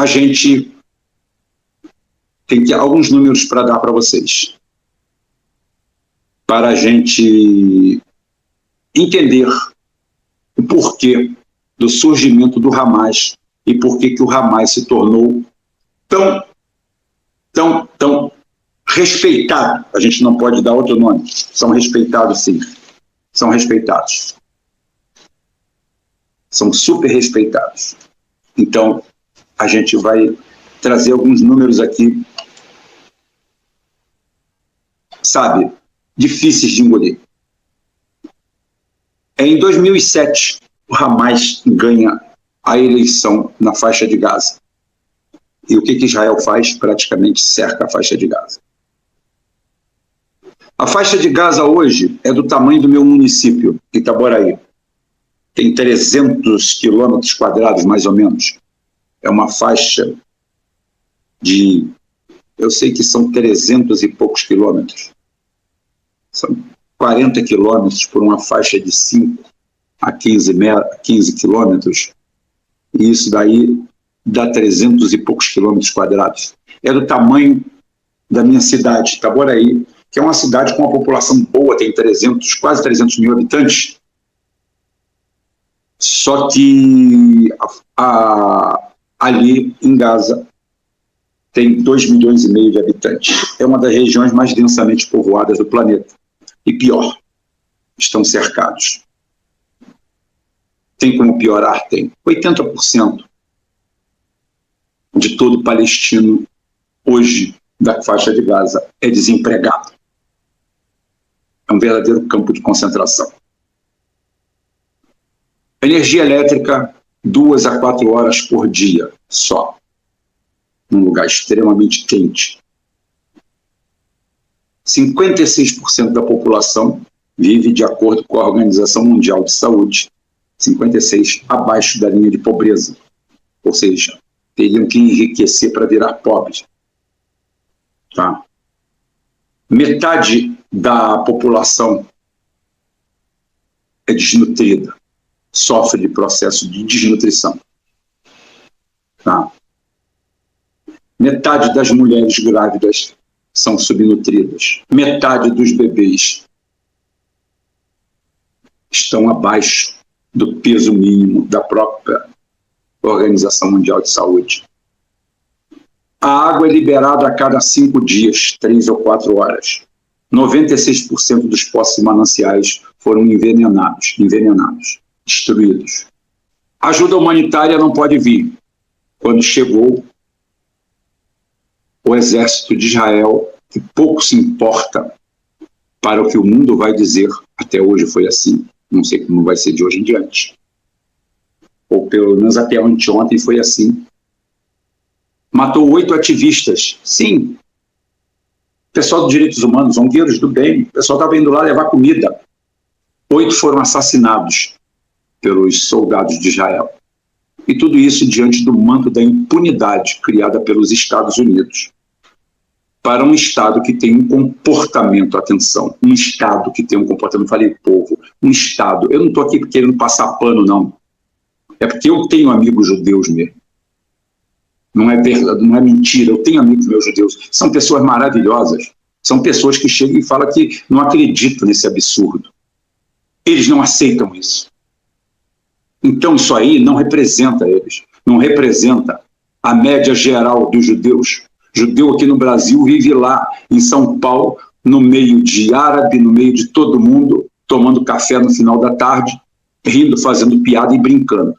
a gente tem alguns números para dar para vocês, para a gente entender o porquê do surgimento do Hamas e por que o Hamas se tornou tão respeitado. A gente não pode dar outro nome. São respeitados, sim. São respeitados. São super respeitados. Então, a gente vai trazer alguns números aqui, sabe, difíceis de engolir. Em 2007, o Hamas ganha a eleição na faixa de Gaza. E o que Israel faz? Praticamente cerca a faixa de Gaza. A faixa de Gaza hoje é do tamanho do meu município, Itaboraí. Tem 300 quilômetros quadrados, mais ou menos. É uma faixa de... eu sei que são 300 e poucos quilômetros. São 40 quilômetros por uma faixa de 5 a 15 quilômetros. E isso daí dá 300 e poucos quilômetros quadrados. É do tamanho da minha cidade, Itaboraí, que é uma cidade com uma população boa, tem quase 300 mil habitantes. Só que ali em Gaza tem 2,5 milhões de habitantes. É uma das regiões mais densamente povoadas do planeta. E pior, estão cercados. Tem como piorar? Tem. 80% de todo palestino hoje da faixa de Gaza é desempregado. É um verdadeiro campo de concentração. Energia elétrica, 2 a 4 horas por dia, só. Num lugar extremamente quente. 56% da população vive de acordo com a Organização Mundial de Saúde. 56% abaixo da linha de pobreza. Ou seja, teriam que enriquecer para virar pobres. Tá? Metade da população é desnutrida, sofre de processo de desnutrição. Tá? Metade das mulheres grávidas são subnutridas. Metade dos bebês estão abaixo do peso mínimo da própria Organização Mundial de Saúde. A água é liberada a cada 5 dias, 3 ou 4 horas. 96% dos poços mananciais foram envenenados, destruídos. A ajuda humanitária não pode vir. Quando chegou o exército de Israel, que pouco se importa para o que o mundo vai dizer, até hoje foi assim, não sei como vai ser de hoje em diante, ou pelo menos até anteontem foi assim. Matou 8 ativistas, sim, pessoal dos direitos humanos, zongueiros do bem, o pessoal estava indo lá levar comida. 8 foram assassinados pelos soldados de Israel. E tudo isso diante do manto da impunidade criada pelos Estados Unidos. Para um Estado que tem um comportamento, atenção, um Estado que tem um comportamento, falei povo, um Estado, eu não estou aqui querendo passar pano, não. É porque eu tenho amigos judeus mesmo. Não é verdade, não é mentira, eu tenho amigos meus judeus, são pessoas maravilhosas, são pessoas que chegam e falam que não acreditam nesse absurdo. Eles não aceitam isso. Então isso aí não representa eles, não representa a média geral dos judeus. Judeu aqui no Brasil vive lá em São Paulo, no meio de árabe, no meio de todo mundo, tomando café no final da tarde, rindo, fazendo piada e brincando.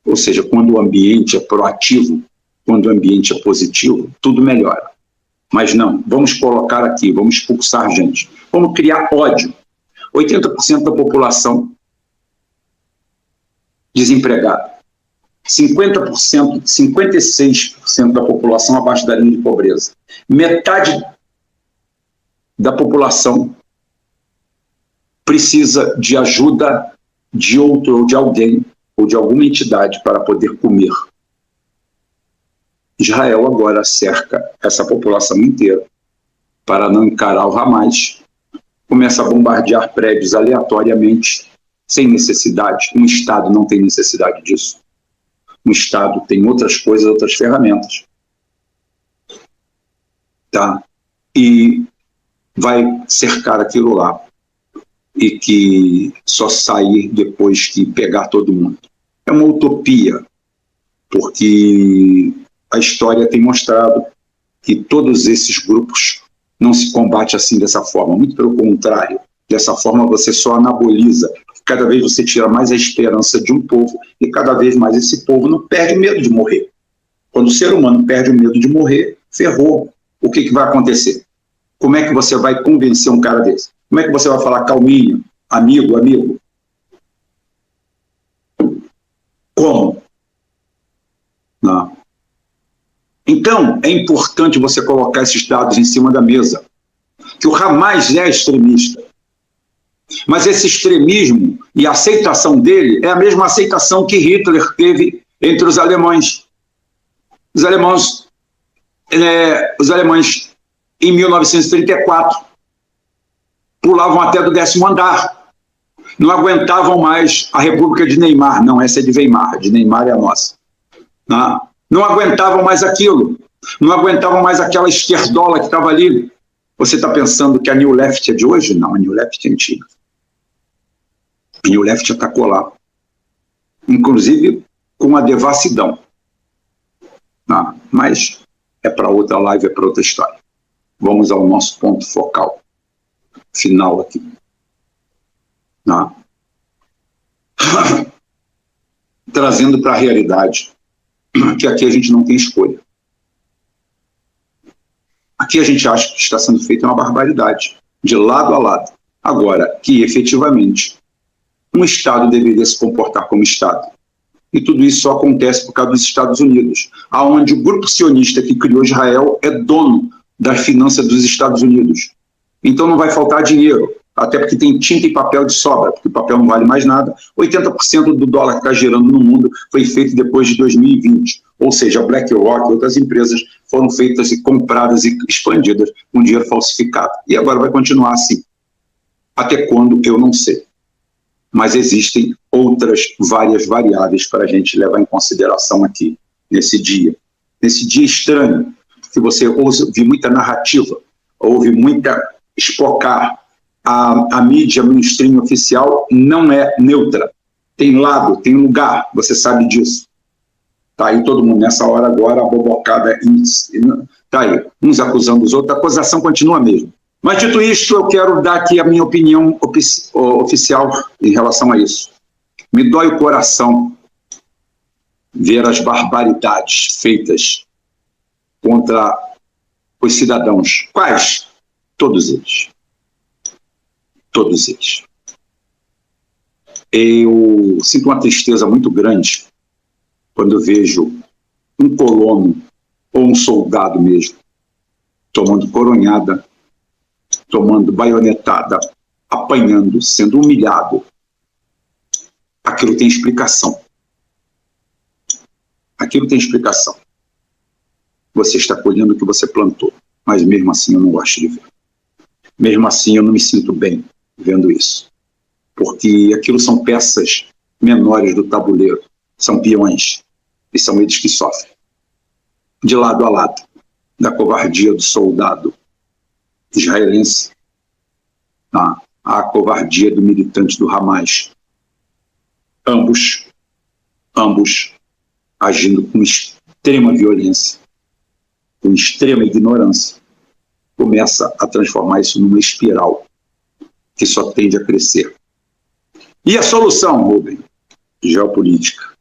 Ou seja, quando o ambiente é proativo, quando o ambiente é positivo, tudo melhora. Mas não, vamos colocar aqui, vamos expulsar gente, vamos criar ódio. 80% da população desempregada. 50%, 56% da população abaixo da linha de pobreza. Metade da população precisa de ajuda de outro ou de alguém ou de alguma entidade para poder comer. Israel agora cerca essa população inteira para não encarar o Hamas, começa a bombardear prédios aleatoriamente, sem necessidade. Um Estado não tem necessidade disso. Um Estado tem outras coisas, outras ferramentas. Tá? E vai cercar aquilo lá. E que só sair depois que pegar todo mundo. É uma utopia, porque a história tem mostrado que todos esses grupos não se combate assim dessa forma, muito pelo contrário. Dessa forma você só anaboliza. Cada vez você tira mais a esperança de um povo e cada vez mais esse povo não perde o medo de morrer. Quando o ser humano perde o medo de morrer, ferrou. O que vai acontecer? Como é que você vai convencer um cara desse? Como é que você vai falar calminho, amigo, amigo? Como? Não. Então, é importante você colocar esses dados em cima da mesa. Que o Hamas é extremista. Mas esse extremismo e a aceitação dele é a mesma aceitação que Hitler teve entre os alemães. Os alemães em 1934, pulavam até do 10º andar. Não aguentavam mais a República de Neymar. Não, essa é de Weimar, de Neymar é a nossa. Não aguentavam mais aquilo. Não aguentavam mais aquela esquerdola que estava ali. Você está pensando que a New Left é de hoje? Não, a New Left é antiga. A New Left atacou lá. Inclusive com a devassidão. Mas é para outra live, é para outra história. Vamos ao nosso ponto focal, final aqui. Trazendo para a realidade que aqui a gente não tem escolha. Aqui a gente acha que está sendo feita uma barbaridade, de lado a lado. Agora, que efetivamente um Estado deveria se comportar como Estado. E tudo isso só acontece por causa dos Estados Unidos, onde o grupo sionista que criou Israel é dono das finanças dos Estados Unidos. Então não vai faltar dinheiro, até porque tem tinta e papel de sobra, porque o papel não vale mais nada. 80% do dólar que está girando no mundo foi feito depois de 2020. Ou seja, a BlackRock e outras empresas foram feitas e compradas e expandidas com dinheiro falsificado. E agora vai continuar assim. Até quando, eu não sei. Mas existem outras várias variáveis para a gente levar em consideração aqui, nesse dia. Nesse dia estranho, que você ouve muita narrativa, ouve muita espocar. A mídia mainstream oficial não é neutra. Tem lado, tem lugar, você sabe disso. Está aí todo mundo, nessa hora agora, a bobocada. Está aí, uns acusando os outros, a acusação continua mesmo. Mas, dito isto, eu quero dar aqui a minha opinião oficial em relação a isso. Me dói o coração ver as barbaridades feitas contra os cidadãos. Quais? Todos eles. Todos eles. Eu sinto uma tristeza muito grande quando eu vejo um colono ou um soldado mesmo tomando coronhada, tomando baionetada, apanhando, sendo humilhado. Aquilo tem explicação. Aquilo tem explicação. Você está colhendo o que você plantou, mas mesmo assim eu não gosto de ver. Mesmo assim eu não me sinto bem vendo isso. Porque aquilo são peças menores do tabuleiro, são peões, e são eles que sofrem. De lado a lado, da covardia do soldado israelense, a covardia do militante do Hamas. Ambos agindo com extrema violência, com extrema ignorância, começa a transformar isso numa espiral que só tende a crescer. E a solução, Rubem? Geopolítica.